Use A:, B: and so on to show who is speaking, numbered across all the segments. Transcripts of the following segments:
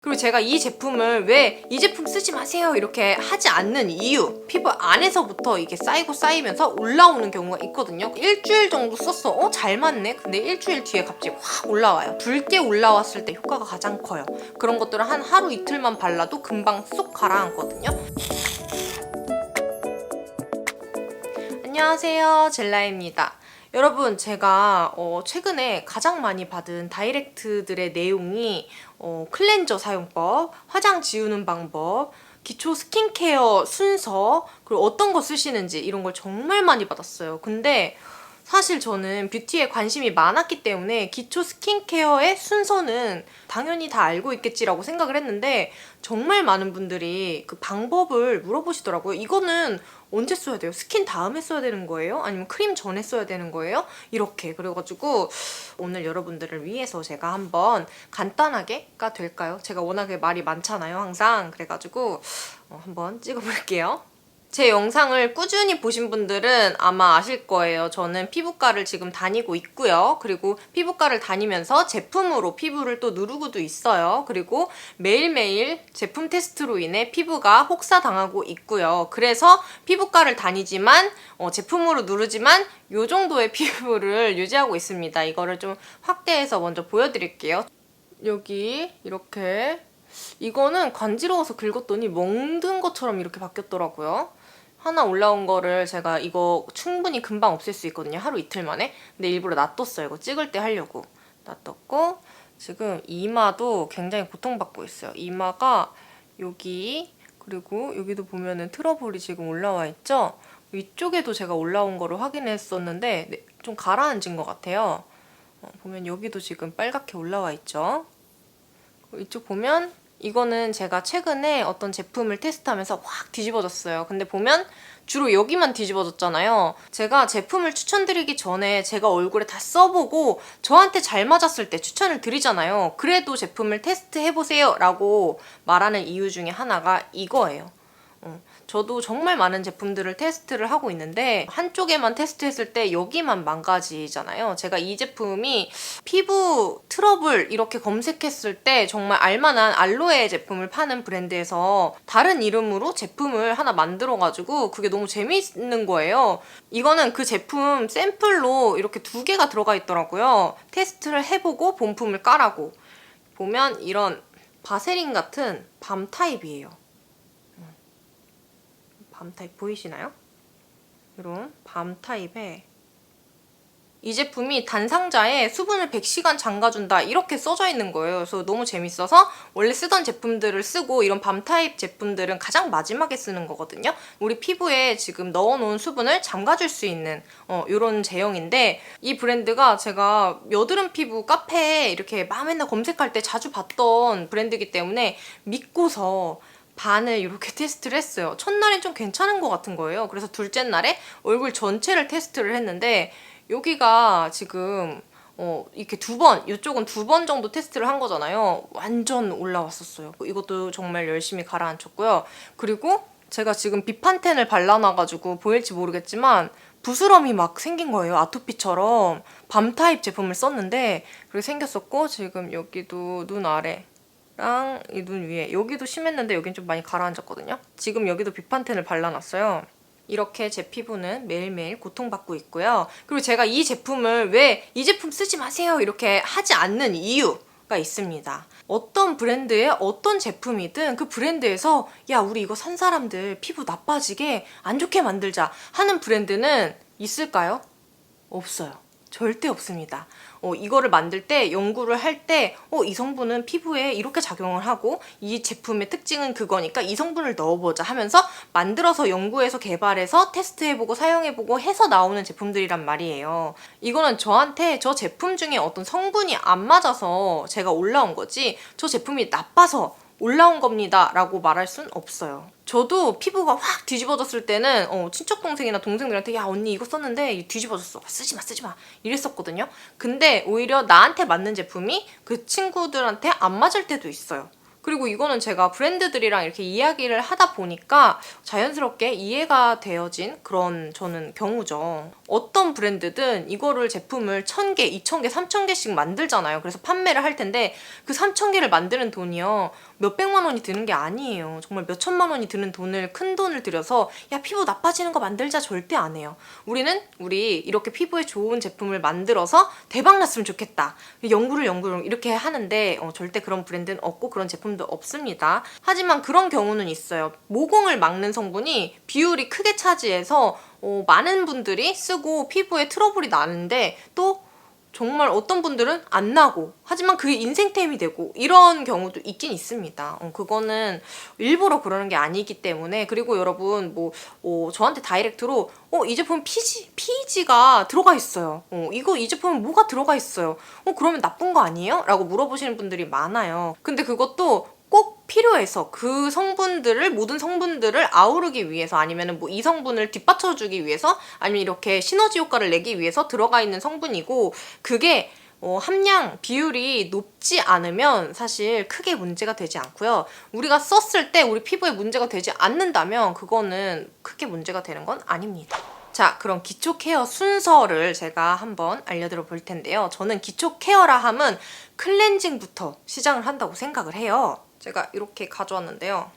A: 그리고 제가 이 제품을 왜 이 제품 쓰지 마세요 이렇게 하지 않는 이유, 피부 안에서부터 이게 쌓이고 쌓이면서 올라오는 경우가 있거든요. 일주일 정도 썼어. 잘 맞네. 근데 일주일 뒤에 갑자기 확 올라와요. 붉게 올라왔을 때 효과가 가장 커요. 그런 것들은 한 하루 이틀만 발라도 금방 쏙 가라앉거든요. 안녕하세요, 젤라입니다. 여러분, 제가 최근에 가장 많이 받은 다이렉트들의 내용이 클렌저 사용법, 화장 지우는 방법, 기초 스킨케어 순서, 그리고 어떤 거 쓰시는지 이런 걸 정말 많이 받았어요. 근데 사실 저는 뷰티에 관심이 많았기 때문에 기초 스킨케어의 순서는 당연히 다 알고 있겠지라고 생각을 했는데 정말 많은 분들이 그 방법을 물어보시더라고요. 이거는 언제 써야 돼요? 스킨 다음에 써야 되는 거예요? 아니면 크림 전에 써야 되는 거예요? 이렇게. 그래가지고 오늘 여러분들을 위해서 제가 한번 간단하게가 될까요? 제가 워낙에 말이 많잖아요, 항상. 그래가지고 한번 찍어볼게요. 제 영상을 꾸준히 보신 분들은 아마 아실 거예요. 저는 피부과를 지금 다니고 있고요. 그리고 피부과를 다니면서 제품으로 피부를 또 누르고도 있어요. 그리고 매일매일 제품 테스트로 인해 피부가 혹사당하고 있고요. 그래서 피부과를 다니지만 제품으로 누르지만 이 정도의 피부를 유지하고 있습니다. 이거를 좀 확대해서 먼저 보여드릴게요. 여기 이렇게 이거는 간지러워서 긁었더니 멍든 것처럼 이렇게 바뀌었더라고요. 하나 올라온 거를 제가 이거 충분히 금방 없앨 수 있거든요. 하루 이틀 만에. 근데 일부러 놔뒀어요. 이거 찍을 때 하려고. 놔뒀고 지금 이마도 굉장히 고통받고 있어요. 이마가 여기 그리고 여기도 보면은 트러블이 지금 올라와 있죠? 이쪽에도 제가 올라온 거를 확인했었는데 좀 가라앉은 것 같아요. 보면 여기도 지금 빨갛게 올라와 있죠? 이쪽 보면 이거는 제가 최근에 어떤 제품을 테스트하면서 확 뒤집어졌어요. 근데 보면 주로 여기만 뒤집어졌잖아요. 제가 제품을 추천드리기 전에 제가 얼굴에 다 써보고 저한테 잘 맞았을 때 추천을 드리잖아요. 그래도 제품을 테스트해보세요 라고 말하는 이유 중에 하나가 이거예요. 저도 정말 많은 제품들을 테스트를 하고 있는데 한쪽에만 테스트했을 때 여기만 망가지잖아요. 제가 이 제품이 피부 트러블 이렇게 검색했을 때 정말 알만한 알로에 제품을 파는 브랜드에서 다른 이름으로 제품을 하나 만들어가지고 그게 너무 재미있는 거예요. 이거는 그 제품 샘플로 이렇게 2개가 들어가 있더라고요. 테스트를 해보고 본품을 까라고. 보면 이런 바세린 같은 밤 타입이에요. 밤 타입 보이시나요? 이런 밤 타입에 이 제품이 단상자에 수분을 100시간 잠가준다 이렇게 써져 있는 거예요. 그래서 너무 재밌어서 원래 쓰던 제품들을 쓰고 이런 밤 타입 제품들은 가장 마지막에 쓰는 거거든요. 우리 피부에 지금 넣어놓은 수분을 잠가줄 수 있는 이런 제형인데 이 브랜드가 제가 여드름 피부 카페에 이렇게 맨날 검색할 때 자주 봤던 브랜드이기 때문에 믿고서 반을 이렇게 테스트를 했어요. 첫날엔 좀 괜찮은 것 같은 거예요. 그래서 둘째 날에 얼굴 전체를 테스트를 했는데 여기가 지금 이렇게 2번, 이쪽은 2번 정도 테스트를 한 거잖아요. 완전 올라왔었어요. 이것도 정말 열심히 가라앉혔고요. 그리고 제가 지금 비판텐을 발라놔가지고 보일지 모르겠지만 부스럼이 막 생긴 거예요. 아토피처럼. 밤 타입 제품을 썼는데 그렇게 생겼었고 지금 여기도 눈 아래 랑 이 눈 위에 여기도 심했는데 여긴 좀 많이 가라앉았거든요. 지금 여기도 비판텐을 발라놨어요. 이렇게 제 피부는 매일매일 고통받고 있고요. 그리고 제가 이 제품을 왜 이 제품 쓰지 마세요 이렇게 하지 않는 이유가 있습니다. 어떤 브랜드의 어떤 제품이든 그 브랜드에서 야 우리 이거 산 사람들 피부 나빠지게 안 좋게 만들자 하는 브랜드는 있을까요? 없어요. 절대 없습니다. 이거를 만들 때 연구를 할 때 이 성분은 피부에 이렇게 작용을 하고 이 제품의 특징은 그거니까 이 성분을 넣어보자 하면서 만들어서 연구해서 개발해서 테스트해보고 사용해보고 해서 나오는 제품들이란 말이에요. 이거는 저한테 저 제품 중에 어떤 성분이 안 맞아서 제가 올라온 거지 저 제품이 나빠서 올라온 겁니다 라고 말할 순 없어요. 저도 피부가 확 뒤집어졌을 때는 친척 동생이나 동생들한테 야 언니 이거 썼는데 뒤집어졌어 쓰지마 이랬었거든요. 근데 오히려 나한테 맞는 제품이 그 친구들한테 안 맞을 때도 있어요. 그리고 이거는 제가 브랜드들이랑 이렇게 이야기를 하다 보니까 자연스럽게 이해가 되어진 그런 저는 경우죠. 어떤 브랜드든 이거를 제품을 1000개, 2000개, 3000개씩 만들잖아요. 그래서 판매를 할 텐데 그 3000개를 만드는 돈이요. 몇백만 원이 드는 게 아니에요. 정말 몇천만 원이 드는 큰 돈을 들여서 야 피부 나빠지는 거 만들자 절대 안 해요. 우리는 이렇게 피부에 좋은 제품을 만들어서 대박 났으면 좋겠다. 연구를 이렇게 하는데 절대 그런 브랜드는 없고 그런 제품도 없습니다. 하지만 그런 경우는 있어요. 모공을 막는 성분이 비율이 크게 차지해서 많은 분들이 쓰고 피부에 트러블이 나는데 또 정말 어떤 분들은 안 나고 하지만 그게 인생템이 되고 이런 경우도 있긴 있습니다. 그거는 일부러 그러는 게 아니기 때문에. 그리고 여러분 저한테 다이렉트로 이 제품 PEG가 들어가 있어요. 이 제품은 뭐가 들어가 있어요. 그러면 나쁜 거 아니에요? 라고 물어보시는 분들이 많아요. 근데 그것도 꼭 필요해서 모든 성분들을 아우르기 위해서 아니면 이 성분을 뒷받쳐주기 위해서 아니면 이렇게 시너지 효과를 내기 위해서 들어가 있는 성분이고 그게 함량 비율이 높지 않으면 사실 크게 문제가 되지 않고요. 우리가 썼을 때 우리 피부에 문제가 되지 않는다면 그거는 크게 문제가 되는 건 아닙니다. 자, 그럼 기초 케어 순서를 제가 한번 알려드려 볼 텐데요. 저는 기초 케어라 함은 클렌징부터 시작을 한다고 생각을 해요. 제가 이렇게 가져왔는데요.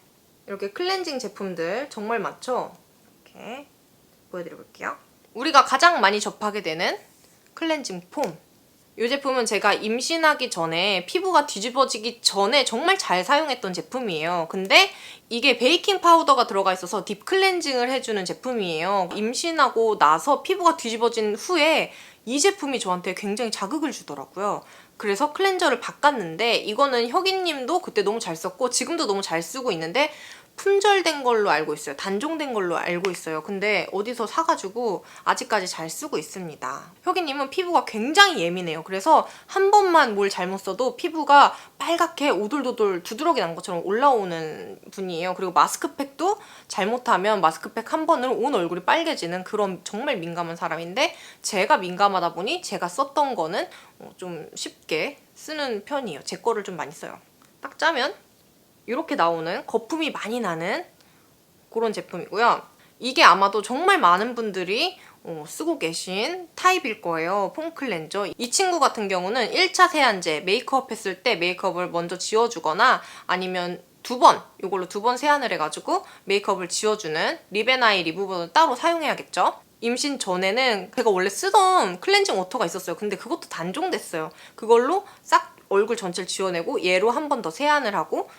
A: 이렇게 클렌징 제품들 정말 많죠? 이렇게 보여드려 볼게요. 우리가 가장 많이 접하게 되는 클렌징 폼. 이 제품은 제가 임신하기 전에 피부가 뒤집어지기 전에 정말 잘 사용했던 제품이에요. 근데 이게 베이킹 파우더가 들어가 있어서 딥 클렌징을 해주는 제품이에요. 임신하고 나서 피부가 뒤집어진 후에 이 제품이 저한테 굉장히 자극을 주더라고요. 그래서 클렌저를 바꿨는데 이거는 혁이님도 그때 너무 잘 썼고 지금도 너무 잘 쓰고 있는데 품절된 걸로 알고 있어요. 단종된 걸로 알고 있어요. 근데 어디서 사가지고 아직까지 잘 쓰고 있습니다. 혁이님은 피부가 굉장히 예민해요. 그래서 한 번만 뭘 잘못 써도 피부가 빨갛게 오돌도돌 두드러기 난 것처럼 올라오는 분이에요. 그리고 마스크팩도 잘못하면 마스크팩 한 번으로 온 얼굴이 빨개지는 그런 정말 민감한 사람인데 제가 민감하다 보니 제가 썼던 거는 좀 쉽게 쓰는 편이에요. 제 거를 좀 많이 써요. 딱 짜면 이렇게 나오는 거품이 많이 나는 그런 제품이고요. 이게 아마도 정말 많은 분들이 쓰고 계신 타입일 거예요. 폼 클렌저. 이 친구 같은 경우는 1차 세안제 메이크업 했을 때 메이크업을 먼저 지워주거나 아니면 이걸로 두 번 세안을 해가지고 메이크업을 지워주는 립앤아이 리무버는 따로 사용해야겠죠. 임신 전에는 제가 원래 쓰던 클렌징 워터가 있었어요. 근데 그것도 단종됐어요. 그걸로 싹 얼굴 전체를 지워내고 얘로 한 번 더 세안을 하고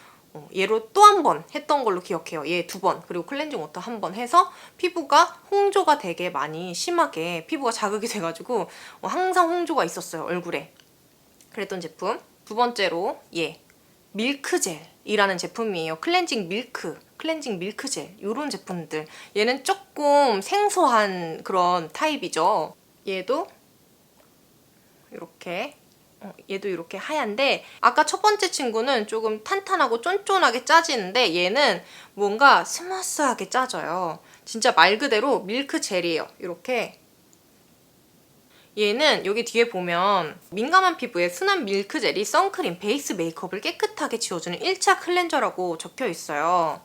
A: 얘로 또 한 번 했던 걸로 기억해요. 얘 2번 그리고 클렌징 워터 한 번 해서 피부가 홍조가 되게 많이 심하게 피부가 자극이 돼가지고 항상 홍조가 있었어요. 얼굴에. 그랬던 제품. 두 번째로 얘 밀크젤이라는 제품이에요. 클렌징 밀크젤 이런 제품들. 얘는 조금 생소한 그런 타입이죠. 얘도 이렇게 하얀데 아까 첫 번째 친구는 조금 탄탄하고 쫀쫀하게 짜지는데 얘는 뭔가 스무스하게 짜져요. 진짜 말 그대로 밀크 젤이에요. 이렇게 얘는 여기 뒤에 보면 민감한 피부에 순한 밀크 젤이 선크림, 베이스 메이크업을 깨끗하게 지워주는 1차 클렌저라고 적혀 있어요.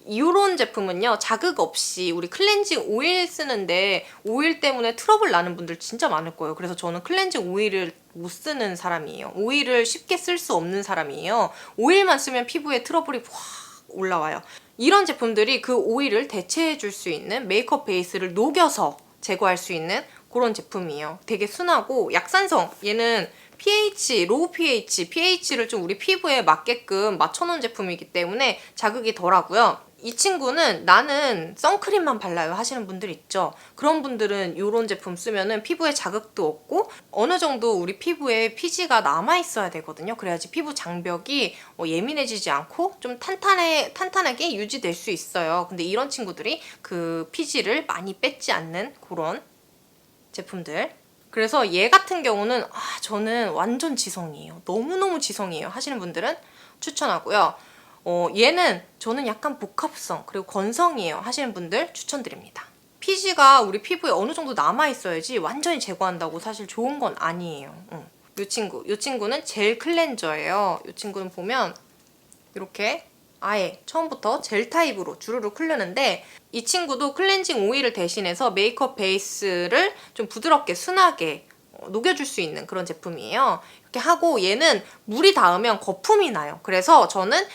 A: 이런 제품은요 자극 없이 우리 클렌징 오일 쓰는데 오일 때문에 트러블 나는 분들 진짜 많을 거예요. 그래서 저는 클렌징 오일을 못 쓰는 사람이에요. 오일을 쉽게 쓸 수 없는 사람이에요. 오일만 쓰면 피부에 트러블이 확 올라와요. 이런 제품들이 그 오일을 대체해 줄 수 있는 메이크업 베이스를 녹여서 제거할 수 있는 그런 제품이에요. 되게 순하고 약산성. 얘는 로우 pH를 좀 우리 피부에 맞게끔 맞춰놓은 제품이기 때문에 자극이 덜하고요. 이 친구는 나는 선크림만 발라요 하시는 분들 있죠. 그런 분들은 이런 제품 쓰면은 피부에 자극도 없고 어느 정도 우리 피부에 피지가 남아있어야 되거든요. 그래야지 피부 장벽이 예민해지지 않고 좀 탄탄하게 유지될 수 있어요. 근데 이런 친구들이 그 피지를 많이 뺏지 않는 그런 제품들. 그래서 얘 같은 경우는 저는 완전 지성이에요. 너무너무 지성이에요 하시는 분들은 추천하고요. 얘는 저는 약간 복합성 그리고 건성이에요 하시는 분들 추천드립니다. 피지가 우리 피부에 어느 정도 남아있어야지 완전히 제거한다고 사실 좋은 건 아니에요. 이 친구는 젤 클렌저예요. 이 친구는 보면 이렇게 아예 처음부터 젤 타입으로 주르륵 흐르는데 이 친구도 클렌징 오일을 대신해서 메이크업 베이스를 좀 부드럽게 순하게 녹여줄 수 있는 그런 제품이에요. 이렇게 하고 얘는 물이 닿으면 거품이 나요. 그래서 저는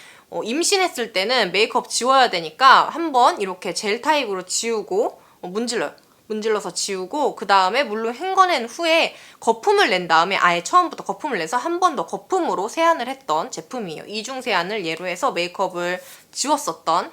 A: 임신했을 때는 메이크업 지워야 되니까 한번 이렇게 젤 타입으로 지우고 문질러서 지우고 그 다음에 물로 헹궈낸 후에 거품을 낸 다음에 아예 처음부터 거품을 내서 한 번 더 거품으로 세안을 했던 제품이에요. 이중 세안을 예로 해서 메이크업을 지웠었던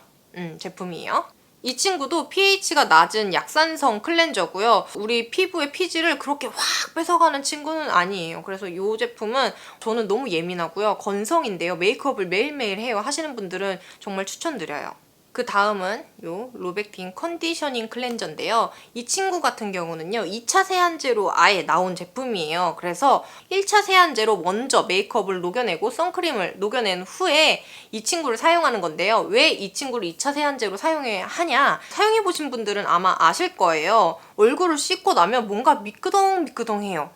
A: 제품이에요. 이 친구도 pH가 낮은 약산성 클렌저고요. 우리 피부의 피지를 그렇게 확 뺏어가는 친구는 아니에요. 그래서 이 제품은 저는 너무 예민하고요. 건성인데요. 메이크업을 매일매일 해요 하시는 분들은 정말 추천드려요. 그 다음은 요 로백틴 컨디셔닝 클렌저인데요. 이 친구 같은 경우는요. 2차 세안제로 아예 나온 제품이에요. 그래서 1차 세안제로 먼저 메이크업을 녹여내고 선크림을 녹여낸 후에 이 친구를 사용하는 건데요. 왜 이 친구를 2차 세안제로 사용해야 하냐? 사용해보신 분들은 아마 아실 거예요. 얼굴을 씻고 나면 뭔가 미끄덩미끄덩해요.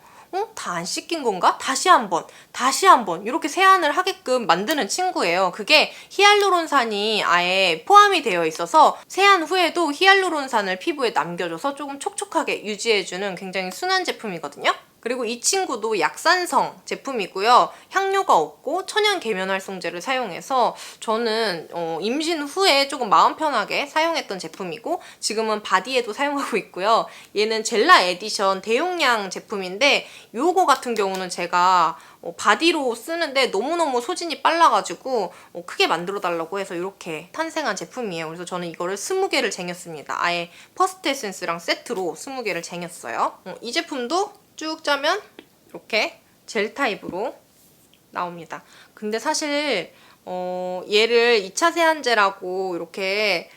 A: 다 안 씻긴 건가? 다시 한번 이렇게 세안을 하게끔 만드는 친구예요. 그게 히알루론산이 아예 포함이 되어 있어서 세안 후에도 히알루론산을 피부에 남겨줘서 조금 촉촉하게 유지해주는 굉장히 순한 제품이거든요. 그리고 이 친구도 약산성 제품이고요. 향료가 없고 천연 계면 활성제를 사용해서 저는 임신 후에 조금 마음 편하게 사용했던 제품이고 지금은 바디에도 사용하고 있고요. 얘는 젤라 에디션 대용량 제품인데 요거 같은 경우는 제가 바디로 쓰는데 너무너무 소진이 빨라가지고 크게 만들어달라고 해서 이렇게 탄생한 제품이에요. 그래서 저는 이거를 20개를 쟁였습니다. 아예 퍼스트 에센스랑 세트로 20개를 쟁였어요. 이 제품도 쭉 짜면 이렇게 젤 타입으로 나옵니다. 근데 사실 얘를 2차 세안제라고 이렇게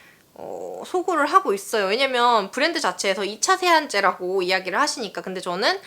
A: 소구를 하고 있어요. 왜냐면 브랜드 자체에서 2차 세안제라고 이야기를 하시니까. 근데 저는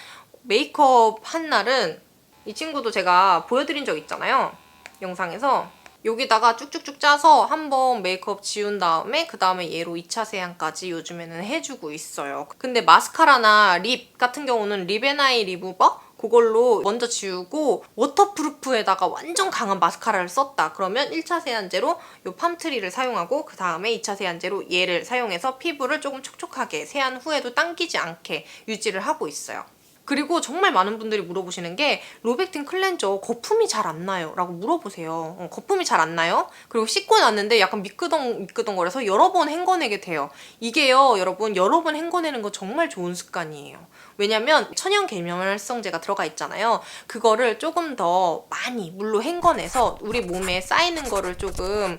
A: 메이크업 한 날은 이 친구도 제가 보여드린 적 있잖아요. 영상에서. 여기다가 쭉쭉쭉 짜서 한번 메이크업 지운 다음에 그 다음에 얘로 2차 세안까지 요즘에는 해주고 있어요. 근데 마스카라나 립 같은 경우는 립앤아이 리무버? 그걸로 먼저 지우고 워터프루프에다가 완전 강한 마스카라를 썼다. 그러면 1차 세안제로 이 팜트리를 사용하고 그 다음에 2차 세안제로 얘를 사용해서 피부를 조금 촉촉하게 세안 후에도 당기지 않게 유지를 하고 있어요. 그리고 정말 많은 분들이 물어보시는 게 로백틴 클렌저 거품이 잘 안 나요? 라고 물어보세요. 거품이 잘 안 나요? 그리고 씻고 났는데 약간 미끄덩거려서 여러 번 헹궈내게 돼요. 이게요, 여러분, 여러 번 헹궈내는 거 정말 좋은 습관이에요. 왜냐면 천연 계면활성제가 들어가 있잖아요. 그거를 조금 더 많이 물로 헹궈내서 우리 몸에 쌓이는 거를 조금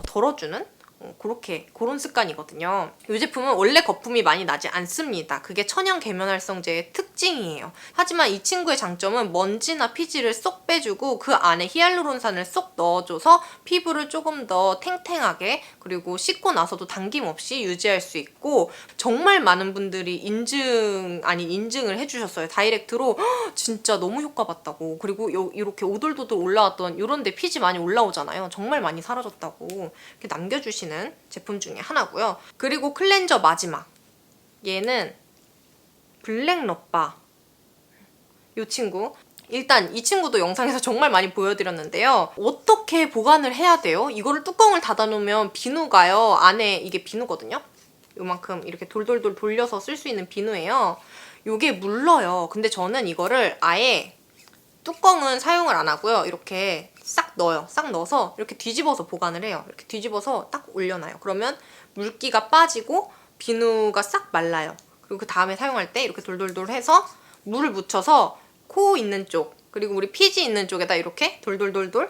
A: 덜어주는 그런 습관이거든요. 이 제품은 원래 거품이 많이 나지 않습니다. 그게 천연 계면활성제의 특징이에요. 하지만 이 친구의 장점은 먼지나 피지를 쏙 빼주고 그 안에 히알루론산을 쏙 넣어줘서 피부를 조금 더 탱탱하게 그리고 씻고 나서도 당김 없이 유지할 수 있고 정말 많은 분들이 인증을 해주셨어요. 다이렉트로 진짜 너무 효과 봤다고. 그리고 이렇게 오돌도돌 올라왔던 이런 데 피지 많이 올라오잖아요. 정말 많이 사라졌다고 이렇게 남겨주시는 제품 중에 하나고요. 그리고 클렌저 마지막. 얘는 블랙 럽바. 이 친구. 일단 이 친구도 영상에서 정말 많이 보여드렸는데요. 어떻게 보관을 해야 돼요? 이거를 뚜껑을 닫아놓으면 비누가요. 안에 이게 비누거든요. 요만큼 이렇게 돌돌돌 돌려서 쓸 수 있는 비누예요. 요게 물러요. 근데 저는 이거를 아예 뚜껑은 사용을 안 하고요. 이렇게 싹 넣어요. 싹 넣어서 이렇게 뒤집어서 보관을 해요. 이렇게 뒤집어서 딱 올려놔요. 그러면 물기가 빠지고 비누가 싹 말라요. 그리고 그 다음에 사용할 때 이렇게 돌돌돌 해서 물을 묻혀서 코 있는 쪽 그리고 우리 피지 있는 쪽에다 이렇게 돌돌돌돌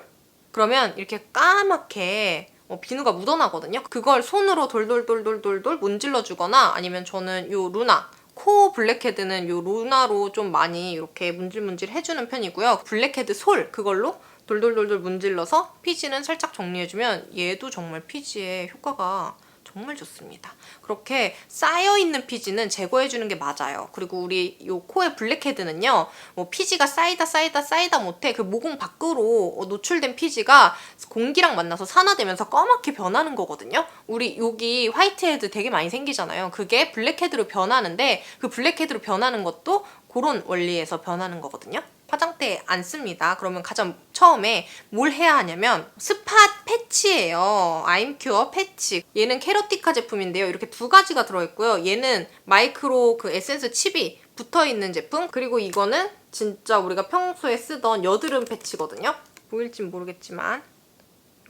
A: 그러면 이렇게 까맣게 비누가 묻어나거든요. 그걸 손으로 돌돌돌돌돌돌 문질러 주거나 아니면 저는 요 루나 코 블랙헤드는 요 루나로 좀 많이 이렇게 문질문질 해주는 편이고요. 블랙헤드 솔 그걸로 돌돌돌돌 문질러서 피지는 살짝 정리해주면 얘도 정말 피지에 효과가 정말 좋습니다. 그렇게 쌓여있는 피지는 제거해주는 게 맞아요. 그리고 우리 요 코의 블랙헤드는요. 피지가 쌓이다 못해 그 모공 밖으로 노출된 피지가 공기랑 만나서 산화되면서 검맣게 변하는 거거든요. 우리 여기 화이트헤드 되게 많이 생기잖아요. 그게 블랙헤드로 변하는데 그 블랙헤드로 변하는 것도 그런 원리에서 변하는 거거든요. 화장대 안 씁니다. 그러면 가장 처음에 뭘 해야 하냐면 스팟 패치예요. 아임큐어 패치. 얘는 케라티카 제품인데요. 이렇게 두 가지가 들어있고요. 얘는 마이크로 그 에센스 칩이 붙어있는 제품. 그리고 이거는 진짜 우리가 평소에 쓰던 여드름 패치거든요. 보일진 모르겠지만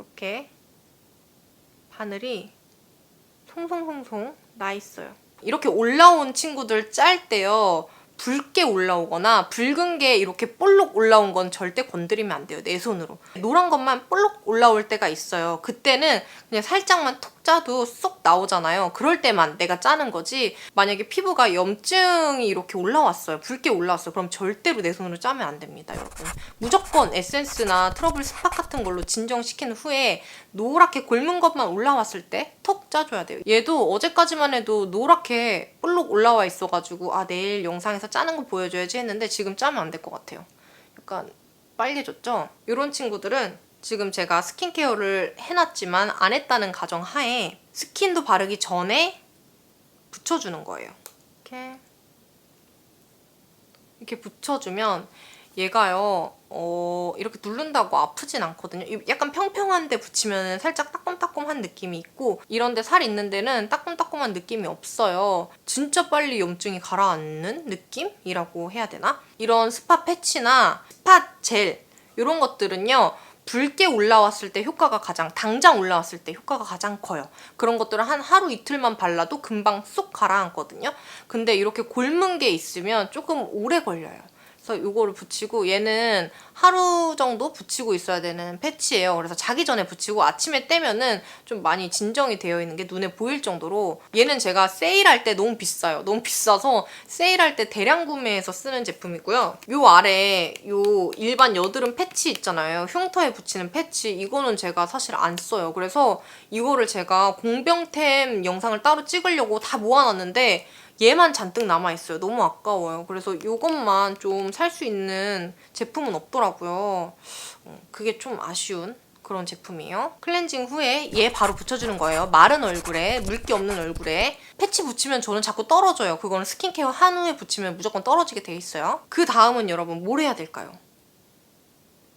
A: 이렇게 바늘이 송송송송 나 있어요. 이렇게 올라온 친구들 짤 때요, 붉게 올라오거나 붉은 게 이렇게 볼록 올라온 건 절대 건드리면 안 돼요. 내 손으로. 노란 것만 볼록 올라올 때가 있어요. 그때는 그냥 살짝만 톡 짜도 쏙 나오잖아요. 그럴 때만 내가 짜는 거지, 만약에 피부가 염증이 이렇게 올라왔어요, 붉게 올라왔어요, 그럼 절대로 내 손으로 짜면 안 됩니다, 여러분. 무조건 에센스나 트러블 스팟 같은 걸로 진정시킨 후에 노랗게 곪은 것만 올라왔을 때 톡 짜줘야 돼요. 얘도 어제까지만 해도 노랗게 볼록 올라와 있어가지고 아, 내일 영상에서 짜는 거 보여줘야지 했는데 지금 짜면 안 될 것 같아요. 약간 빨개졌죠? 이런 친구들은 지금 제가 스킨케어를 해놨지만 안 했다는 가정하에 스킨도 바르기 전에 붙여주는 거예요. 이렇게 붙여주면 얘가요, 이렇게 누른다고 아프진 않거든요. 약간 평평한데 붙이면 살짝 따끔따끔한 느낌이 있고, 이런데 살 있는 데는 따끔따끔한 느낌이 없어요. 진짜 빨리 염증이 가라앉는 느낌이라고 해야 되나? 이런 스팟 패치나 스팟 젤 이런 것들은요, 붉게 올라왔을 때 효과가 당장 올라왔을 때 효과가 가장 커요. 그런 것들은 한 하루 이틀만 발라도 금방 쏙 가라앉거든요. 근데 이렇게 곪은 게 있으면 조금 오래 걸려요. 그래서 이거를 붙이고, 얘는 하루 정도 붙이고 있어야 되는 패치예요. 그래서 자기 전에 붙이고 아침에 떼면은 좀 많이 진정이 되어 있는 게 눈에 보일 정도로, 얘는 제가 세일할 때 너무 비싸요. 너무 비싸서 세일할 때 대량 구매해서 쓰는 제품이고요. 요 아래 요 일반 여드름 패치 있잖아요, 흉터에 붙이는 패치, 이거는 제가 사실 안 써요. 그래서 이거를 제가 공병템 영상을 따로 찍으려고 다 모아놨는데 얘만 잔뜩 남아있어요. 너무 아까워요. 그래서 이것만 좀 살 수 있는 제품은 없더라고요. 그게 좀 아쉬운 그런 제품이에요. 클렌징 후에 얘 바로 붙여주는 거예요. 마른 얼굴에, 물기 없는 얼굴에. 패치 붙이면 저는 자꾸 떨어져요. 그거는 스킨케어 한 후에 붙이면 무조건 떨어지게 돼 있어요. 그 다음은 여러분 뭘 해야 될까요?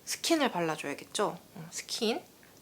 A: 스킨을 발라줘야겠죠?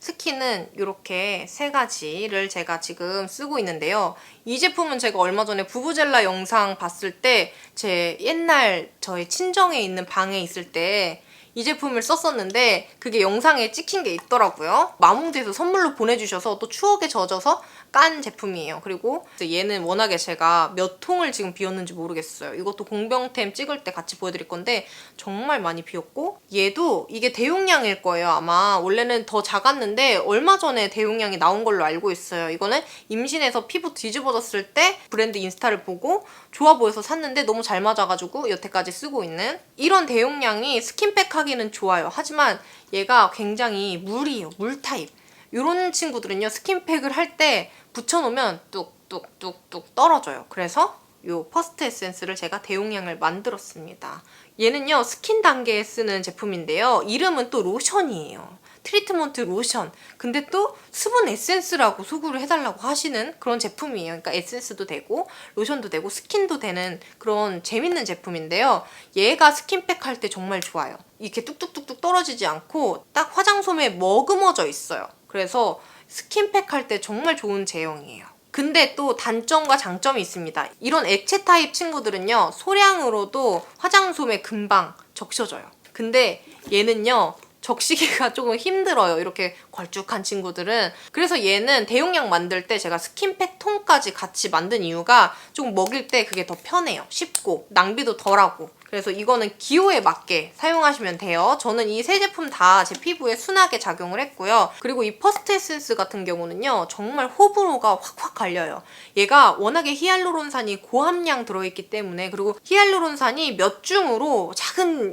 A: 스킨은 이렇게 세 가지를 제가 지금 쓰고 있는데요. 이 제품은 제가 얼마 전에 부부젤라 영상 봤을 때 제 옛날 저희 친정에 있는 방에 있을 때 이 제품을 썼었는데 그게 영상에 찍힌 게 있더라고요. 마몽드에서 선물로 보내주셔서 또 추억에 젖어서 깐 제품이에요. 그리고 얘는 워낙에 제가 몇 통을 지금 비웠는지 모르겠어요. 이것도 공병템 찍을 때 같이 보여드릴 건데 정말 많이 비웠고, 얘도 이게 대용량일 거예요. 아마 원래는 더 작았는데 얼마 전에 대용량이 나온 걸로 알고 있어요. 이거는 임신해서 피부 뒤집어졌을 때 브랜드 인스타를 보고 좋아 보여서 샀는데 너무 잘 맞아가지고 여태까지 쓰고 있는, 이런 대용량이 스킨팩 하기는 좋아요. 하지만 얘가 굉장히 물이에요. 물 타입. 이런 친구들은요, 스킨팩을 할 때 붙여놓으면 뚝뚝뚝뚝 떨어져요. 그래서 이 퍼스트 에센스를 제가 대용량을 만들었습니다. 얘는요, 스킨 단계에 쓰는 제품인데요. 이름은 또 로션이에요. 트리트먼트 로션. 근데 또 수분 에센스라고 소구를 해달라고 하시는 그런 제품이에요. 그러니까 에센스도 되고 로션도 되고 스킨도 되는 그런 재밌는 제품인데요. 얘가 스킨팩 할 때 정말 좋아요. 이렇게 뚝뚝뚝뚝 떨어지지 않고 딱 화장솜에 머금어져 있어요. 그래서 스킨팩 할 때 정말 좋은 제형이에요. 근데 또 단점과 장점이 있습니다. 이런 액체 타입 친구들은요, 소량으로도 화장솜에 금방 적셔져요. 근데 얘는요, 적시기가 조금 힘들어요. 이렇게 걸쭉한 친구들은. 그래서 얘는 대용량 만들 때 제가 스킨팩 통까지 같이 만든 이유가 좀 먹일 때 그게 더 편해요. 쉽고 낭비도 덜하고. 그래서 이거는 기호에 맞게 사용하시면 돼요. 저는 이 세 제품 다 제 피부에 순하게 작용을 했고요. 그리고 이 퍼스트 에센스 같은 경우는요, 정말 호불호가 확확 갈려요. 얘가 워낙에 히알루론산이 고함량 들어있기 때문에, 그리고 히알루론산이 몇 중으로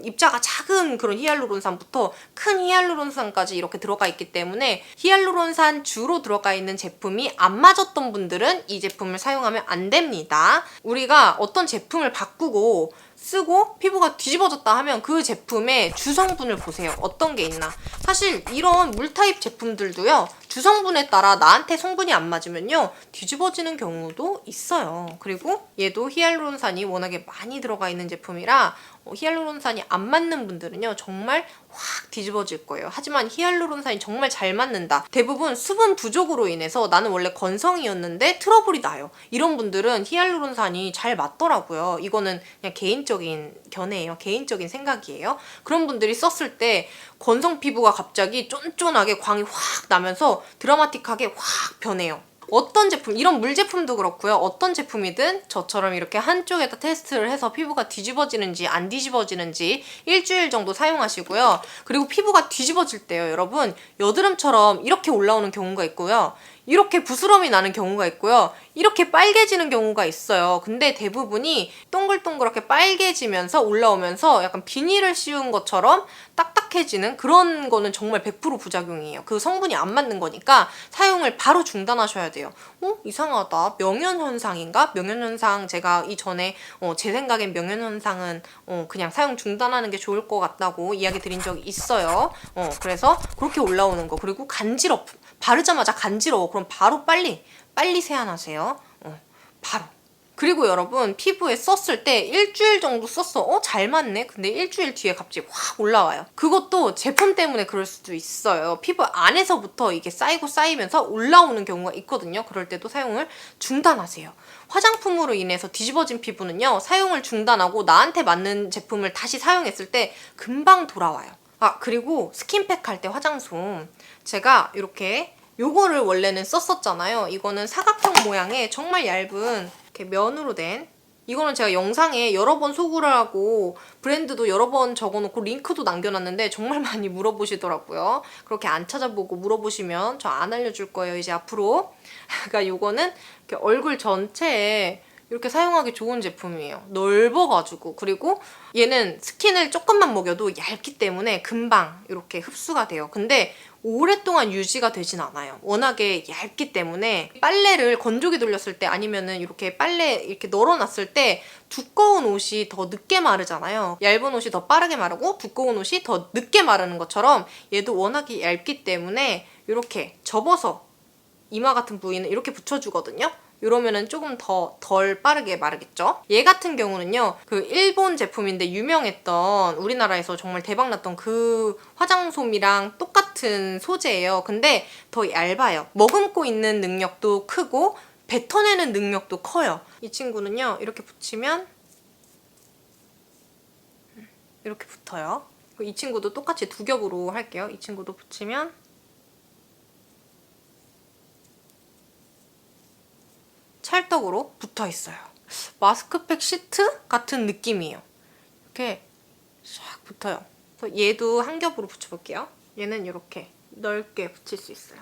A: 입자가 작은 그런 히알루론산부터 큰 히알루론산까지 이렇게 들어가 있기 때문에 히알루론산 주로 들어가 있는 제품이 안 맞았던 분들은 이 제품을 사용하면 안 됩니다. 우리가 어떤 제품을 바꾸고 쓰고 피부가 뒤집어졌다 하면 그 제품의 주성분을 보세요. 어떤 게 있나. 사실 이런 물타입 제품들도요, 주성분에 따라 나한테 성분이 안 맞으면요, 뒤집어지는 경우도 있어요. 그리고 얘도 히알루론산이 워낙에 많이 들어가 있는 제품이라 히알루론산이 안 맞는 분들은요 정말 확 뒤집어질 거예요. 하지만 히알루론산이 정말 잘 맞는다. 대부분 수분 부족으로 인해서 나는 원래 건성이었는데 트러블이 나요. 이런 분들은 히알루론산이 잘 맞더라고요. 이거는 그냥 개인적인 견해예요. 개인적인 생각이에요. 그런 분들이 썼을 때 건성 피부가 갑자기 쫀쫀하게 광이 확 나면서 드라마틱하게 확 변해요. 어떤 제품, 이런 물제품도 그렇고요. 어떤 제품이든 저처럼 이렇게 한쪽에다 테스트를 해서 피부가 뒤집어지는지 안 뒤집어지는지 일주일 정도 사용하시고요. 그리고 피부가 뒤집어질 때요, 여러분. 여드름처럼 이렇게 올라오는 경우가 있고요. 이렇게 부스럼이 나는 경우가 있고요. 이렇게 빨개지는 경우가 있어요. 근데 대부분이 동글동글하게 빨개지면서 올라오면서 약간 비닐을 씌운 것처럼 딱딱해지는 그런 거는 정말 100% 부작용이에요. 그 성분이 안 맞는 거니까 사용을 바로 중단하셔야 돼요. 이상하다. 명현현상인가? 명현현상 제가 이전에 제 생각엔 명현현상은 그냥 사용 중단하는 게 좋을 것 같다고 이야기 드린 적이 있어요. 그래서 그렇게 올라오는 거. 그리고 간지럽. 바르자마자 간지러워. 그럼 바로 빨리 세안하세요. 바로. 그리고 여러분 피부에 썼을 때 일주일 정도 썼어. 잘 맞네. 근데 일주일 뒤에 갑자기 확 올라와요. 그것도 제품 때문에 그럴 수도 있어요. 피부 안에서부터 이게 쌓이고 쌓이면서 올라오는 경우가 있거든요. 그럴 때도 사용을 중단하세요. 화장품으로 인해서 뒤집어진 피부는요. 사용을 중단하고 나한테 맞는 제품을 다시 사용했을 때 금방 돌아와요. 그리고 스킨팩 할 때 화장솜. 제가 이렇게 요거를 원래는 썼었잖아요. 이거는 사각형 모양의 정말 얇은 이렇게 면으로 된, 이거는 제가 영상에 여러 번 소구를 하고 브랜드도 여러 번 적어놓고 링크도 남겨놨는데 정말 많이 물어보시더라고요. 그렇게 안 찾아보고 물어보시면 저 안 알려줄 거예요, 이제 앞으로. 그러니까 요거는 이렇게 얼굴 전체에 이렇게 사용하기 좋은 제품이에요. 넓어가지고. 그리고 얘는 스킨을 조금만 먹여도 얇기 때문에 금방 이렇게 흡수가 돼요. 근데 오랫동안 유지가 되진 않아요. 워낙에 얇기 때문에 빨래를 건조기 돌렸을 때 아니면은 이렇게 빨래 이렇게 널어놨을 때 두꺼운 옷이 더 늦게 마르잖아요. 얇은 옷이 더 빠르게 마르고 두꺼운 옷이 더 늦게 마르는 것처럼 얘도 워낙에 얇기 때문에 이렇게 접어서 이마 같은 부위는 이렇게 붙여주거든요. 이러면은 조금 덜 빠르게 마르겠죠? 얘 같은 경우는요, 그 일본 제품인데 유명했던, 우리나라에서 정말 대박났던 그 화장솜이랑 똑같은 소재예요. 근데 더 얇아요. 머금고 있는 능력도 크고 뱉어내는 능력도 커요. 이 친구는요, 이렇게 붙이면 이렇게 붙어요. 이 친구도 똑같이 두 겹으로 할게요. 이 친구도 붙이면 찰떡으로 붙어 있어요. 마스크팩 시트 같은 느낌이에요. 이렇게 샥 붙어요. 그래서 얘도 한 겹으로 붙여볼게요. 얘는 이렇게 넓게 붙일 수 있어요.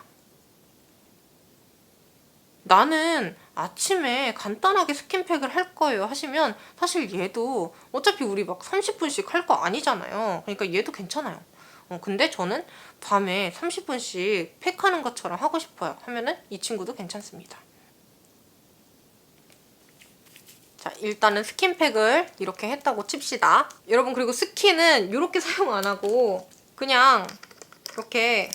A: 나는 아침에 간단하게 스킨팩을 할 거예요 하시면 사실 얘도 어차피 우리 막 30분씩 할 거 아니잖아요. 그러니까 얘도 괜찮아요. 근데 저는 밤에 30분씩 팩하는 것처럼 하고 싶어요 하면은 이 친구도 괜찮습니다. 자, 일단은 스킨팩을 이렇게 했다고 칩시다. 여러분, 그리고 스킨은 이렇게 사용 안 하고 그냥 이렇게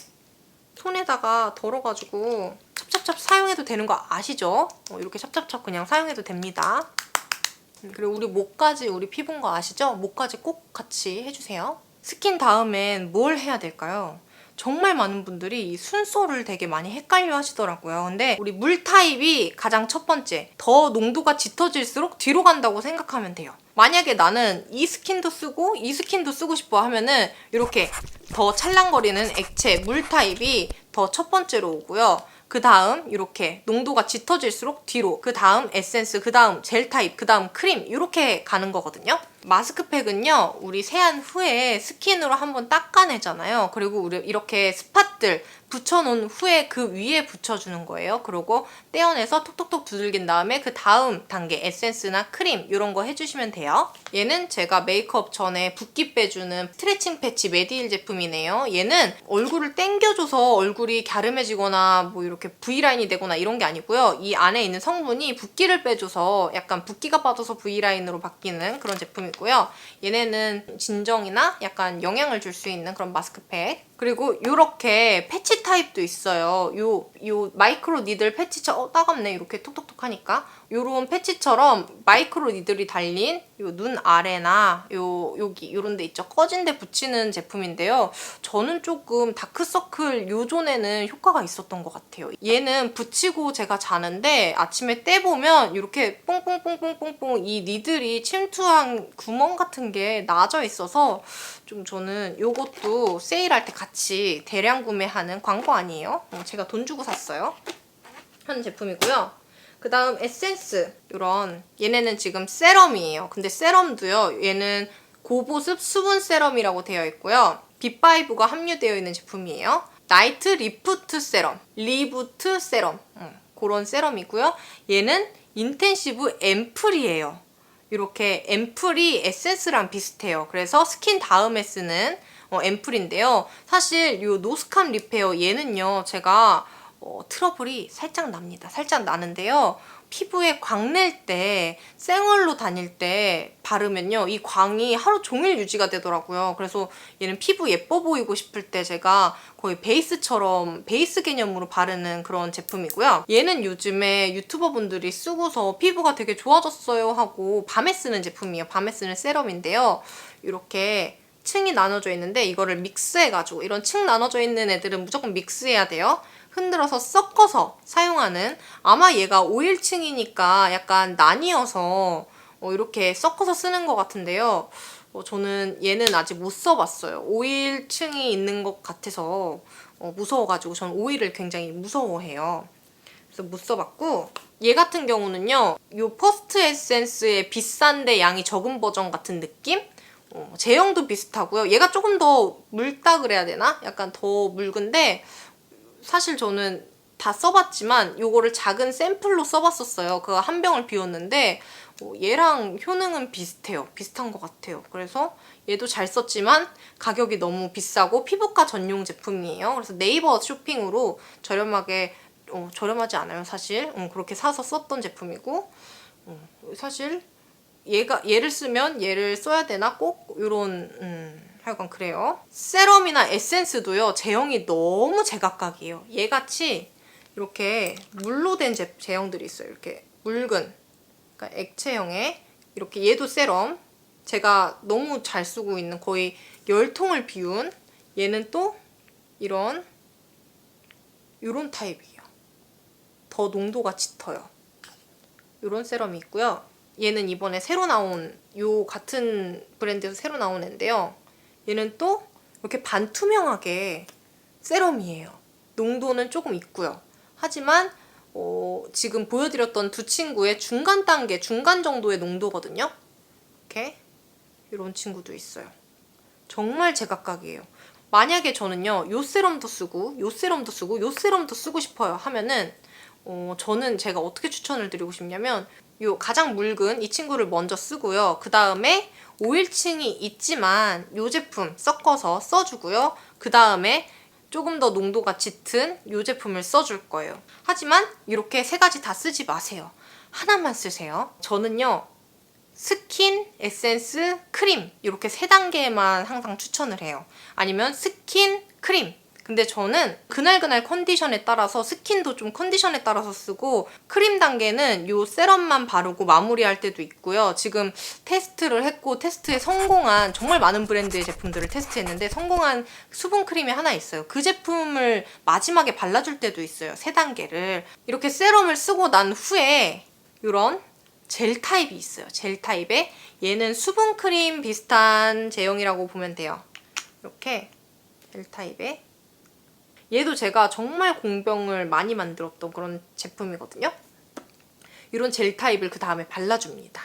A: 손에다가 덜어가지고 찹찹찹 사용해도 되는 거 아시죠? 이렇게 찹찹찹 그냥 사용해도 됩니다. 그리고 우리 목까지 우리 피부인 거 아시죠? 목까지 꼭 같이 해주세요. 스킨 다음엔 뭘 해야 될까요? 정말 많은 분들이 이 순서를 되게 많이 헷갈려 하시더라고요. 근데 우리 물 타입이 가장 첫 번째. 더 농도가 짙어질수록 뒤로 간다고 생각하면 돼요. 만약에 나는 이 스킨도 쓰고 이 스킨도 쓰고 싶어 하면은 이렇게 더 찰랑거리는 액체 물 타입이 더 첫 번째로 오고요. 그 다음 이렇게 농도가 짙어질수록 뒤로, 그 다음 에센스, 그 다음 젤 타입, 그 다음 크림 이렇게 가는 거거든요. 마스크팩은요, 우리 세안 후에 스킨으로 한번 닦아내잖아요. 그리고 우리 이렇게 스팟들 붙여놓은 후에 그 위에 붙여주는 거예요. 그리고 떼어내서 톡톡톡 두들긴 다음에 그 다음 단계 에센스나 크림 이런 거 해주시면 돼요. 얘는 제가 메이크업 전에 붓기 빼주는 스트레칭 패치 메디힐 제품이네요. 얘는 얼굴을 당겨줘서 얼굴이 갸름해지거나 뭐 이렇게 V라인이 되거나 이런 게 아니고요. 이 안에 있는 성분이 붓기를 빼줘서 약간 붓기가 빠져서 V라인으로 바뀌는 그런 제품이고요. 얘네는 진정이나 약간 영향을 줄 수 있는 그런 마스크팩. 그리고 요렇게 패치 타입도 있어요. 요 마이크로 니들 패치처럼 따갑네. 이렇게 톡톡톡 하니까. 요런 패치처럼 마이크로 니들이 달린 요 눈 아래나 여기 요런 데 있죠. 꺼진 데 붙이는 제품인데요. 저는 조금 다크서클 요 존에는 효과가 있었던 것 같아요. 얘는 붙이고 제가 자는데 아침에 떼보면 이렇게 뽕뽕뽕뽕뽕뽕 이 니들이 침투한 구멍 같은 게 나져 있어서 좀 저는 요것도 세일할 때 같이 대량 구매하는 광고 아니에요. 제가 돈 주고 샀어요. 하는 제품이고요. 그 다음 에센스 이런 얘네는 지금 세럼이에요. 근데 세럼도요. 얘는 고보습 수분 세럼이라고 되어 있고요. B5가 함유되어 있는 제품이에요. 나이트 리프트 세럼, 리부트 세럼 그런 세럼이고요. 얘는 인텐시브 앰플이에요. 이렇게 앰플이 에센스랑 비슷해요. 그래서 스킨 다음에 쓰는 앰플인데요. 사실 이 노스캄 리페어 얘는요. 제가 트러블이 살짝 납니다. 살짝 나는데요. 피부에 광 낼 때 생얼로 다닐 때 바르면요. 이 광이 하루 종일 유지가 되더라고요. 그래서 얘는 피부 예뻐 보이고 싶을 때 제가 거의 베이스처럼 베이스 개념으로 바르는 그런 제품이고요. 얘는 요즘에 유튜버 분들이 쓰고서 피부가 되게 좋아졌어요 하고 밤에 쓰는 제품이에요. 밤에 쓰는 세럼인데요. 이렇게 층이 나눠져 있는데 이거를 믹스해가지고 이런 층 나눠져 있는 애들은 무조건 믹스해야 돼요. 흔들어서 섞어서 사용하는 아마 얘가 오일층이니까 약간 나뉘어서 이렇게 섞어서 쓰는 것 같은데요. 저는 얘는 아직 못 써봤어요. 오일층이 있는 것 같아서 무서워가지고 전 오일을 굉장히 무서워해요. 그래서 못 써봤고 얘 같은 경우는요. 요 퍼스트 에센스의 비싼데 양이 적은 버전 같은 느낌? 제형도 비슷하고요. 얘가 조금 더 묽다 그래야 되나? 약간 더 묽은데 사실 저는 다 써봤지만 요거를 작은 샘플로 써봤었어요. 그거 한 병을 비웠는데 얘랑 효능은 비슷해요. 비슷한 것 같아요. 그래서 얘도 잘 썼지만 가격이 너무 비싸고 피부과 전용 제품이에요. 그래서 네이버 쇼핑으로 저렴하게 저렴하지 않아요. 사실 그렇게 사서 썼던 제품이고 사실 얘를 쓰면 얘를 써야 되나 꼭 이런 하여간 그래요. 세럼이나 에센스도요. 제형이 너무 제각각이에요. 얘같이 이렇게 물로 된 제형들이 있어요. 이렇게 묽은 그러니까 액체형의 이렇게 얘도 세럼 제가 너무 잘 쓰고 있는 거의 10통을 비운 얘는 또 이런 타입이에요. 더 농도가 짙어요. 이런 세럼이 있고요. 얘는 이번에 새로 나온 요 같은 브랜드에서 새로 나온 애인데요. 얘는 또 이렇게 반투명하게 세럼이에요. 농도는 조금 있고요. 하지만 지금 보여드렸던 두 친구의 중간 단계, 중간 정도의 농도거든요. 이렇게 이런 친구도 있어요. 정말 제각각이에요. 만약에 저는요. 요 세럼도 쓰고 요 세럼도 쓰고 요 세럼도 쓰고 싶어요 하면은 저는 제가 어떻게 추천을 드리고 싶냐면 요 가장 묽은 이 친구를 먼저 쓰고요. 그 다음에 오일층이 있지만 요 제품 섞어서 써주고요. 그 다음에 조금 더 농도가 짙은 요 제품을 써줄 거예요. 하지만 이렇게 세 가지 다 쓰지 마세요. 하나만 쓰세요. 저는요. 스킨, 에센스, 크림 이렇게 세 단계만 항상 추천을 해요. 아니면 스킨, 크림. 근데 저는 그날 컨디션에 따라서 스킨도 좀 컨디션에 따라서 쓰고 크림 단계는 요 세럼만 바르고 마무리할 때도 있고요. 지금 테스트를 했고 테스트에 성공한 정말 많은 브랜드의 제품들을 테스트했는데 성공한 수분 크림이 하나 있어요. 그 제품을 마지막에 발라줄 때도 있어요. 세 단계를. 이렇게 세럼을 쓰고 난 후에 이런 젤 타입이 있어요. 젤 타입에 얘는 수분 크림 비슷한 제형이라고 보면 돼요. 이렇게 젤 타입에 얘도 제가 정말 공병을 많이 만들었던 그런 제품이거든요. 이런 젤 타입을 그 다음에 발라줍니다.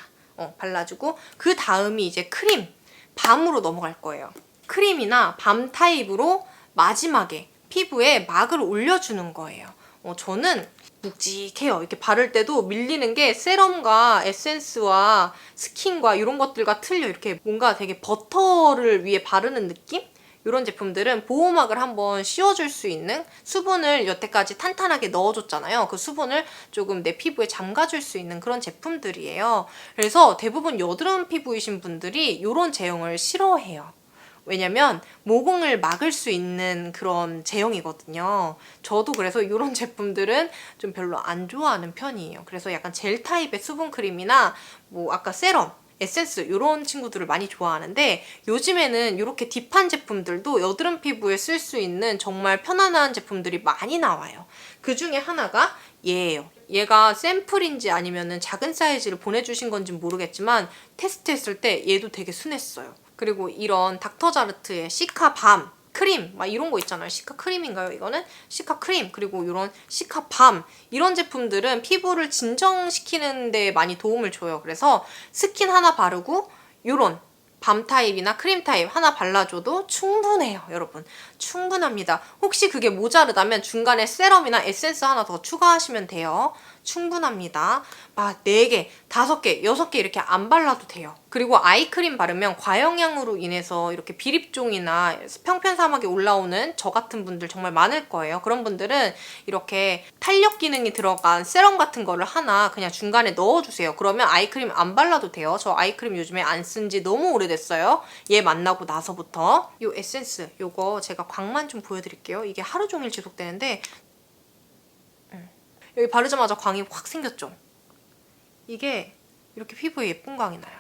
A: 발라주고 그 다음이 이제 크림, 밤으로 넘어갈 거예요. 크림이나 밤 타입으로 마지막에 피부에 막을 올려주는 거예요. 저는 묵직해요. 이렇게 바를 때도 밀리는 게 세럼과 에센스와 스킨과 이런 것들과 틀려. 이렇게 뭔가 되게 버터를 위에 바르는 느낌? 이런 제품들은 보호막을 한번 씌워줄 수 있는 수분을 여태까지 탄탄하게 넣어줬잖아요. 그 수분을 조금 내 피부에 잠가줄 수 있는 그런 제품들이에요. 그래서 대부분 여드름 피부이신 분들이 이런 제형을 싫어해요. 왜냐면 모공을 막을 수 있는 그런 제형이거든요. 저도 그래서 이런 제품들은 좀 별로 안 좋아하는 편이에요. 그래서 약간 젤 타입의 수분크림이나 뭐 아까 세럼, 에센스 이런 친구들을 많이 좋아하는데, 요즘에는 이렇게 딥한 제품들도 여드름 피부에 쓸 수 있는 정말 편안한 제품들이 많이 나와요. 그 중에 하나가 얘예요. 얘가 샘플인지 아니면은 작은 사이즈를 보내주신 건지 모르겠지만 테스트했을 때 얘도 되게 순했어요. 그리고 이런 닥터자르트의 시카 밤 크림 막 이런 거 있잖아요. 시카 크림인가요? 이거는 시카 크림, 그리고 이런 시카 밤, 이런 제품들은 피부를 진정시키는 데 많이 도움을 줘요. 그래서 스킨 하나 바르고 이런 밤 타입이나 크림 타입 하나 발라줘도 충분해요. 여러분, 충분합니다. 혹시 그게 모자르다면 중간에 세럼이나 에센스 하나 더 추가하시면 돼요. 충분합니다. 막 4개, 5개, 6개 이렇게 안 발라도 돼요. 그리고 아이크림 바르면 과영양으로 인해서 이렇게 비립종이나 평편사막에 올라오는 저 같은 분들 정말 많을 거예요. 그런 분들은 이렇게 탄력 기능이 들어간 세럼 같은 거를 하나 그냥 중간에 넣어주세요. 그러면 아이크림 안 발라도 돼요. 저 아이크림 요즘에 안 쓴 지 너무 오래됐어요. 얘 만나고 나서부터. 이 에센스, 요거 제가 광만 좀 보여드릴게요. 이게 하루 종일 지속되는데 여기 바르자마자 광이 확 생겼죠? 이게 이렇게 피부에 예쁜 광이 나요.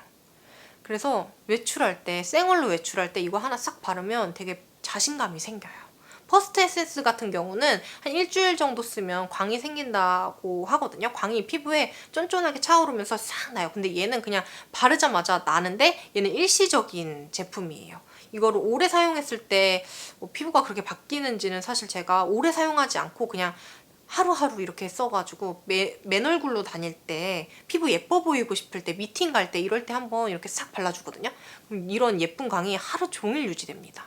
A: 그래서 외출할 때, 생얼로 외출할 때 이거 하나 싹 바르면 되게 자신감이 생겨요. 퍼스트 에센스 같은 경우는 한 일주일 정도 쓰면 광이 생긴다고 하거든요. 광이 피부에 쫀쫀하게 차오르면서 싹 나요. 근데 얘는 그냥 바르자마자 나는데 얘는 일시적인 제품이에요. 이거를 오래 사용했을 때 피부가 그렇게 바뀌는지는 사실 제가 오래 사용하지 않고 그냥 하루하루 이렇게 써가지고 맨 얼굴로 다닐 때 피부 예뻐 보이고 싶을 때, 미팅 갈 때 이럴 때 한번 이렇게 싹 발라주거든요. 그럼 이런 예쁜 광이 하루 종일 유지됩니다.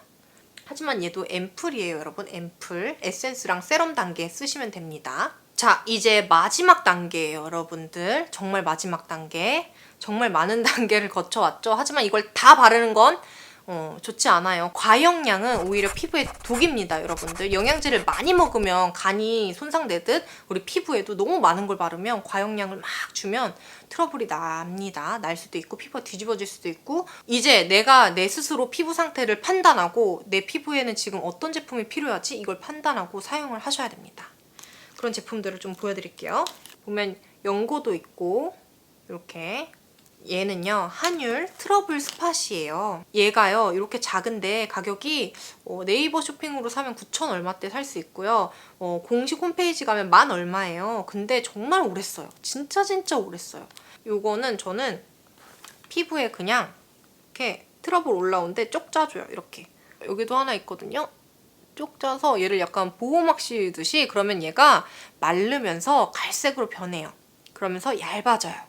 A: 하지만 얘도 앰플이에요, 여러분. 앰플, 에센스랑 세럼 단계 쓰시면 됩니다. 자, 이제 마지막 단계예요, 여러분들. 정말 마지막 단계. 정말 많은 단계를 거쳐왔죠. 하지만 이걸 다 바르는 건 좋지 않아요. 과영량은 오히려 피부에 독입니다, 여러분들. 영양제를 많이 먹으면 간이 손상되듯 우리 피부에도 너무 많은 걸 바르면 과영량을 막 주면 트러블이 납니다. 날 수도 있고 피부가 뒤집어질 수도 있고. 이제 내가 내 스스로 피부 상태를 판단하고 내 피부에는 지금 어떤 제품이 필요하지? 이걸 판단하고 사용을 하셔야 됩니다. 그런 제품들을 좀 보여드릴게요. 보면 연고도 있고 이렇게. 얘는요, 한율 트러블 스팟이에요. 얘가요 이렇게 작은데 가격이 네이버 쇼핑으로 사면 9,000 얼마대 살 수 있고요. 공식 홈페이지 가면 10,000 얼마예요. 근데 정말 오래 써요. 진짜 오래 써요. 요거는 저는 피부에 그냥 이렇게 트러블 올라오는데 쪽 짜줘요. 이렇게. 여기도 하나 있거든요. 쪽 짜서 얘를 약간 보호막 씌우듯이, 그러면 얘가 마르면서 갈색으로 변해요. 그러면서 얇아져요.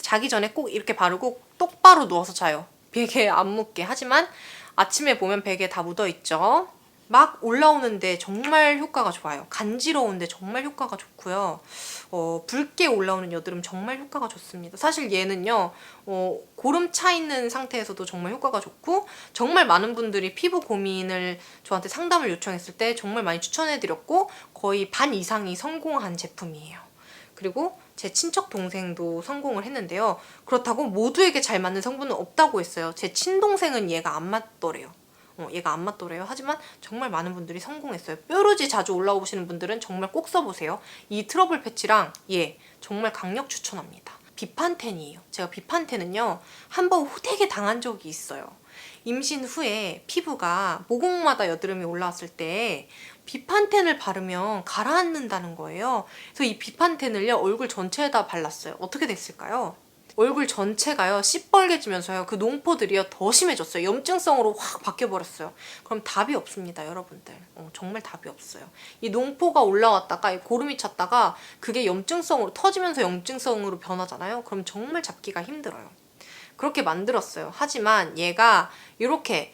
A: 자기 전에 꼭 이렇게 바르고 똑바로 누워서 자요. 베개에 안 묻게. 하지만 아침에 보면 베개에 다 묻어있죠. 막 올라오는데 정말 효과가 좋아요. 간지러운데 정말 효과가 좋고요. 붉게 올라오는 여드름 정말 효과가 좋습니다. 사실 얘는요, 고름 차 있는 상태에서도 정말 효과가 좋고, 정말 많은 분들이 피부 고민을 저한테 상담을 요청했을 때 정말 많이 추천해드렸고, 거의 반 이상이 성공한 제품이에요. 그리고 제 친척 동생도 성공을 했는데요. 그렇다고 모두에게 잘 맞는 성분은 없다고 했어요. 제 친동생은 얘가 안 맞더래요. 얘가 안 맞더래요. 하지만 정말 많은 분들이 성공했어요. 뾰루지 자주 올라오시는 분들은 정말 꼭 써보세요. 이 트러블 패치랑 얘 정말 강력 추천합니다. 비판텐이에요. 제가 비판텐은요, 한번 호되게 당한 적이 있어요. 임신 후에 피부가 모공마다 여드름이 올라왔을 때 비판텐을 바르면 가라앉는다는 거예요. 그래서 이 비판텐을요, 얼굴 전체에다 발랐어요. 어떻게 됐을까요? 얼굴 전체가요, 시뻘개지면서요, 그 농포들이요 더 심해졌어요. 염증성으로 확 바뀌어버렸어요. 그럼 답이 없습니다, 여러분들. 정말 답이 없어요. 이 농포가 올라왔다가 이 고름이 찼다가 그게 염증성으로 터지면서 염증성으로 변하잖아요. 그럼 정말 잡기가 힘들어요. 그렇게 만들었어요. 하지만 얘가 이렇게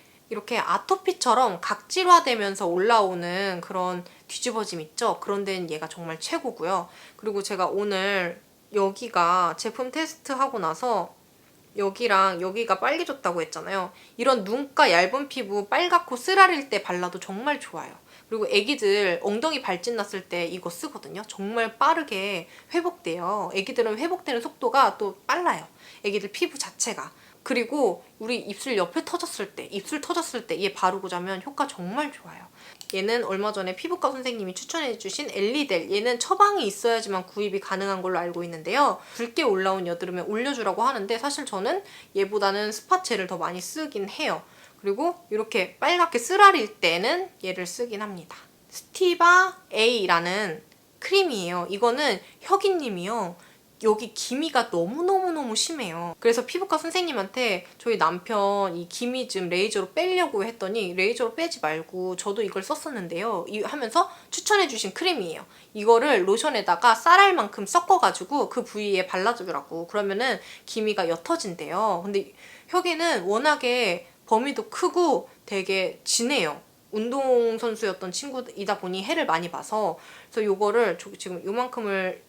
A: 아토피처럼 각질화되면서 올라오는 그런 뒤집어짐 있죠? 그런 데는 얘가 정말 최고고요. 그리고 제가 오늘 여기가 제품 테스트하고 나서 여기랑 여기가 빨개졌다고 했잖아요. 이런 눈가 얇은 피부 빨갛고 쓰라릴 때 발라도 정말 좋아요. 그리고 애기들 엉덩이 발진 났을 때 이거 쓰거든요. 정말 빠르게 회복돼요. 애기들은 회복되는 속도가 또 빨라요. 애기들 피부 자체가. 그리고 우리 입술 옆에 터졌을 때, 입술 터졌을 때 얘 바르고 자면 효과 정말 좋아요. 얘는 얼마 전에 피부과 선생님이 추천해주신 엘리델, 얘는 처방이 있어야지만 구입이 가능한 걸로 알고 있는데요. 붉게 올라온 여드름에 올려주라고 하는데 사실 저는 얘보다는 스팟젤을 더 많이 쓰긴 해요. 그리고 이렇게 빨갛게 쓰라릴 때는 얘를 쓰긴 합니다. 스티바 A라는 크림이에요. 이거는 혁이님이요. 여기 기미가 너무너무너무 심해요. 그래서 피부과 선생님한테 저희 남편 이 기미 좀 레이저로 빼려고 했더니 레이저로 빼지 말고 저도 이걸 썼었는데요. 하면서 추천해주신 크림이에요. 이거를 로션에다가 쌀알 만큼 섞어가지고 그 부위에 발라주라고. 그러면은 기미가 옅어진대요. 근데 혁이는 워낙에 범위도 크고 되게 진해요. 운동선수였던 친구이다 보니 해를 많이 봐서. 그래서 요거를 지금 요만큼을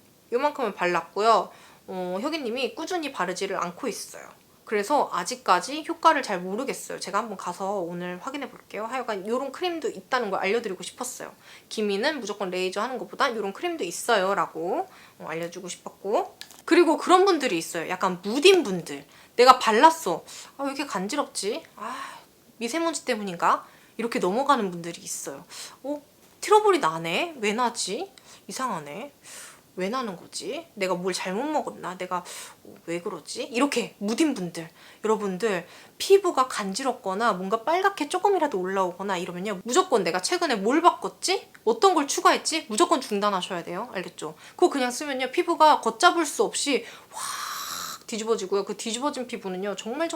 A: 발랐고요. 혁이님이 꾸준히 바르지를 않고 있어요. 그래서 아직까지 효과를 잘 모르겠어요. 제가 한번 가서 오늘 확인해 볼게요. 하여간 이런 크림도 있다는 걸 알려드리고 싶었어요. 기미는 무조건 레이저 하는 것보다 이런 크림도 있어요 라고 알려주고 싶었고, 그리고 그런 분들이 있어요. 약간 무딘 분들. 내가 발랐어. 왜 이렇게 간지럽지? 미세먼지 때문인가? 이렇게 넘어가는 분들이 있어요. 트러블이 나네? 왜 나지? 이상하네. 왜 나는 거지? 내가 뭘 잘못 먹었나? 내가 왜 그러지? 이렇게 무딘 분들, 여러분들 피부가 간지럽거나 뭔가 빨갛게 조금이라도 올라오거나 이러면요, 무조건 내가 최근에 뭘 바꿨지? 어떤 걸 추가했지? 무조건 중단하셔야 돼요. 알겠죠? 그거 그냥 쓰면요, 피부가 걷잡을 수 없이 확 뒤집어지고요. 그 뒤집어진 피부는요, 정말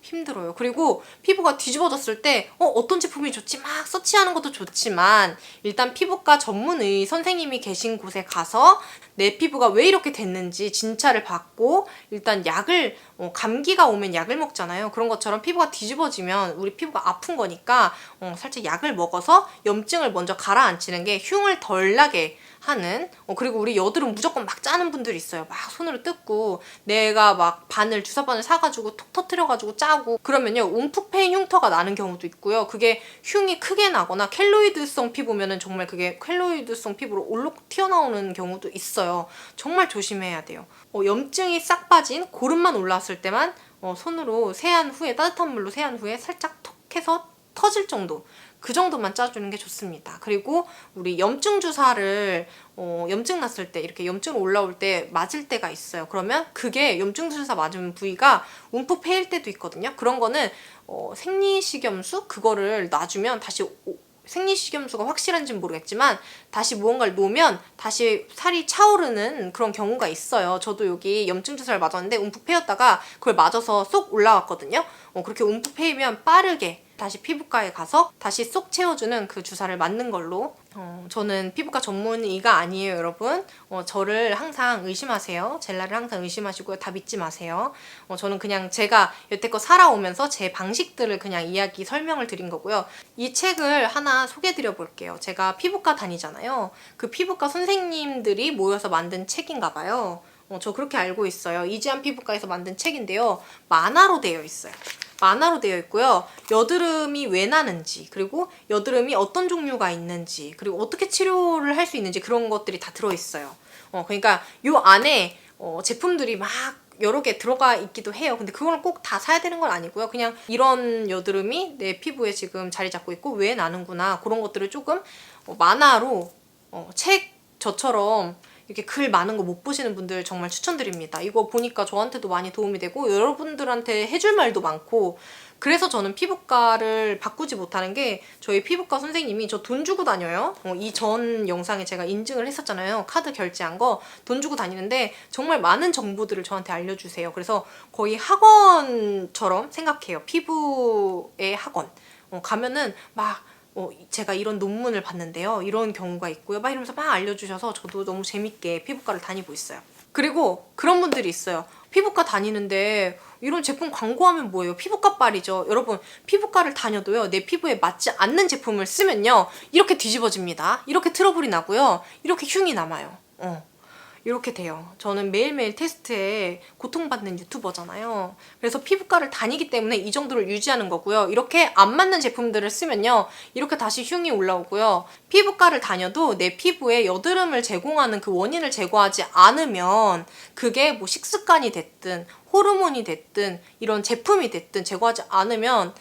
A: 힘들어요. 그리고 피부가 뒤집어졌을 때 어떤 제품이 좋지? 막 서치하는 것도 좋지만 일단 피부과 전문의 선생님이 계신 곳에 가서 내 피부가 왜 이렇게 됐는지 진찰을 받고 일단 약을, 감기가 오면 약을 먹잖아요. 그런 것처럼 피부가 뒤집어지면 우리 피부가 아픈 거니까 살짝 약을 먹어서 염증을 먼저 가라앉히는 게 흉을 덜 나게 하는. 그리고 우리 여드름 무조건 막 짜는 분들이 있어요. 막 손으로 뜯고 내가 막 주사바늘 사가지고 톡 터트려가지고 짜고 그러면요, 움푹 패인 흉터가 나는 경우도 있고요. 그게 흉이 크게 나거나 켈로이드성 피부면은 정말 그게 켈로이드성 피부로 올록 튀어나오는 경우도 있어요. 정말 조심해야 돼요. 염증이 싹 빠진 고름만 올라왔을 때만 손으로 세안 후에, 따뜻한 물로 세안 후에 살짝 톡 해서 터질 정도, 그 정도만 짜주는 게 좋습니다. 그리고 우리 염증 주사를 염증 났을 때, 이렇게 염증 올라올 때 맞을 때가 있어요. 그러면 그게 염증 주사 맞은 부위가 움푹 패일 때도 있거든요. 그런 거는 생리식염수 그거를 놔주면 다시, 생리식염수가 확실한지는 모르겠지만 다시 무언가를 놓으면 다시 살이 차오르는 그런 경우가 있어요. 저도 여기 염증 주사를 맞았는데 움푹 패였다가 그걸 맞아서 쏙 올라왔거든요. 그렇게 움푹 패이면 빠르게 다시 피부과에 가서 다시 쏙 채워주는 그 주사를 맞는 걸로. 저는 피부과 전문의가 아니에요, 여러분. 저를 항상 의심하세요. 젤라를 항상 의심하시고요. 다 믿지 마세요. 저는 그냥 제가 여태껏 살아오면서 제 방식들을 그냥 이야기 설명을 드린 거고요. 이 책을 하나 소개해드려 볼게요. 제가 피부과 다니잖아요. 그 피부과 선생님들이 모여서 만든 책인가 봐요. 저 그렇게 알고 있어요. 이지안 피부과에서 만든 책인데요. 만화로 되어 있어요. 만화로 되어 있고요. 여드름이 왜 나는지, 그리고 여드름이 어떤 종류가 있는지, 그리고 어떻게 치료를 할 수 있는지, 그런 것들이 다 들어있어요. 그러니까 요 안에 제품들이 막 여러 개 들어가 있기도 해요. 근데 그걸 꼭 다 사야 되는 건 아니고요. 그냥 이런 여드름이 내 피부에 지금 자리 잡고 있고 왜 나는구나, 그런 것들을 조금 만화로, 책 저처럼 이렇게 글 많은 거 못 보시는 분들 정말 추천드립니다. 이거 보니까 저한테도 많이 도움이 되고 여러분들한테 해줄 말도 많고. 그래서 저는 피부과를 바꾸지 못하는 게, 저희 피부과 선생님이, 저 돈 주고 다녀요. 이 전 영상에 제가 인증을 했었잖아요. 카드 결제한 거 돈 주고 다니는데 정말 많은 정보들을 저한테 알려주세요. 그래서 거의 학원처럼 생각해요. 피부의 학원. 가면은 막 제가 이런 논문을 봤는데요, 이런 경우가 있고요, 막 이러면서 막 알려주셔서 저도 너무 재밌게 피부과를 다니고 있어요. 그리고 그런 분들이 있어요. 피부과 다니는데 이런 제품 광고하면 뭐예요? 피부과 빨이죠. 여러분, 피부과를 다녀도요, 내 피부에 맞지 않는 제품을 쓰면요, 이렇게 뒤집어집니다. 이렇게 트러블이 나고요, 이렇게 흉이 남아요. 이렇게 돼요. 저는 매일매일 테스트에 고통받는 유튜버잖아요. 그래서 피부과를 다니기 때문에 이 정도를 유지하는 거고요. 이렇게 안 맞는 제품들을 쓰면요, 이렇게 다시 흉이 올라오고요. 피부과를 다녀도 내 피부에 여드름을 제공하는 그 원인을 제거하지 않으면 그게 뭐 식습관이 됐든 호르몬이 됐든 이런 제품이 됐든 제거하지 않으면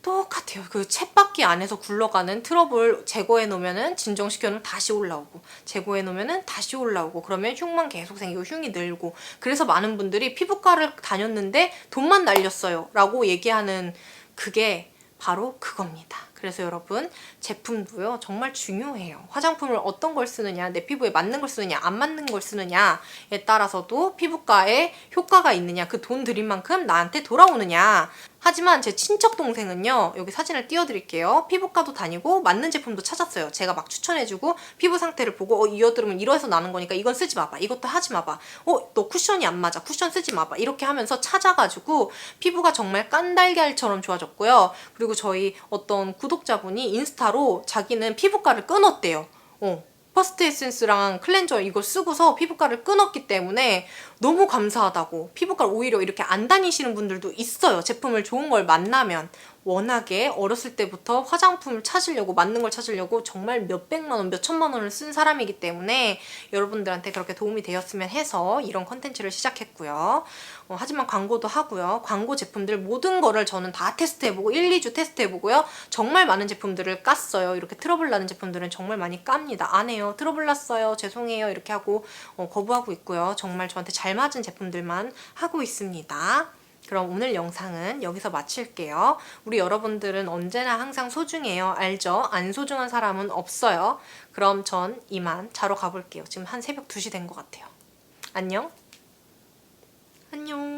A: 똑같아요. 그 쳇바퀴 안에서 굴러가는 트러블 제거해 놓으면은 진정시켜 놓으면 다시 올라오고, 제거해 놓으면은 다시 올라오고, 그러면 흉만 계속 생기고 흉이 늘고. 그래서 많은 분들이 피부과를 다녔는데 돈만 날렸어요 라고 얘기하는 그게 바로 그겁니다. 그래서 여러분, 제품도요 정말 중요해요. 화장품을 어떤 걸 쓰느냐, 내 피부에 맞는 걸 쓰느냐 안 맞는 걸 쓰느냐에 따라서도 피부과에 효과가 있느냐, 그 돈 들인 만큼 나한테 돌아오느냐. 하지만 제 친척 동생은요, 여기 사진을 띄워드릴게요. 피부과도 다니고 맞는 제품도 찾았어요. 제가 막 추천해주고 피부 상태를 보고 이 여드름은 이러해서 나는 거니까 이건 쓰지 마봐, 이것도 하지 마봐, 너 쿠션이 안 맞아, 쿠션 쓰지 마봐, 이렇게 하면서 찾아가지고 피부가 정말 깐달걀처럼 좋아졌고요. 그리고 저희 어떤 구독자분이 인스타로 자기는 피부과를 끊었대요. 퍼스트 에센스랑 클렌저 이거 쓰고서 피부과를 끊었기 때문에 너무 감사하다고. 피부과를 오히려 이렇게 안 다니시는 분들도 있어요. 제품을 좋은 걸 만나면. 워낙에 어렸을 때부터 화장품을 찾으려고, 맞는 걸 찾으려고 정말 몇백만 원, 몇천만 원을 쓴 사람이기 때문에 여러분들한테 그렇게 도움이 되었으면 해서 이런 컨텐츠를 시작했고요. 하지만 광고도 하고요. 광고 제품들 모든 거를 저는 다 테스트해보고 1, 2주 테스트해보고요. 정말 많은 제품들을 깠어요. 이렇게 트러블 나는 제품들은 정말 많이 깝니다. 안 해요. 트러블 났어요. 죄송해요. 이렇게 하고 거부하고 있고요. 정말 저한테 잘 맞은 제품들만 하고 있습니다. 그럼 오늘 영상은 여기서 마칠게요. 우리 여러분들은 언제나 항상 소중해요. 알죠? 안 소중한 사람은 없어요. 그럼 전 이만 자러 가볼게요. 지금 한 새벽 2시 된 것 같아요. 안녕? 안녕.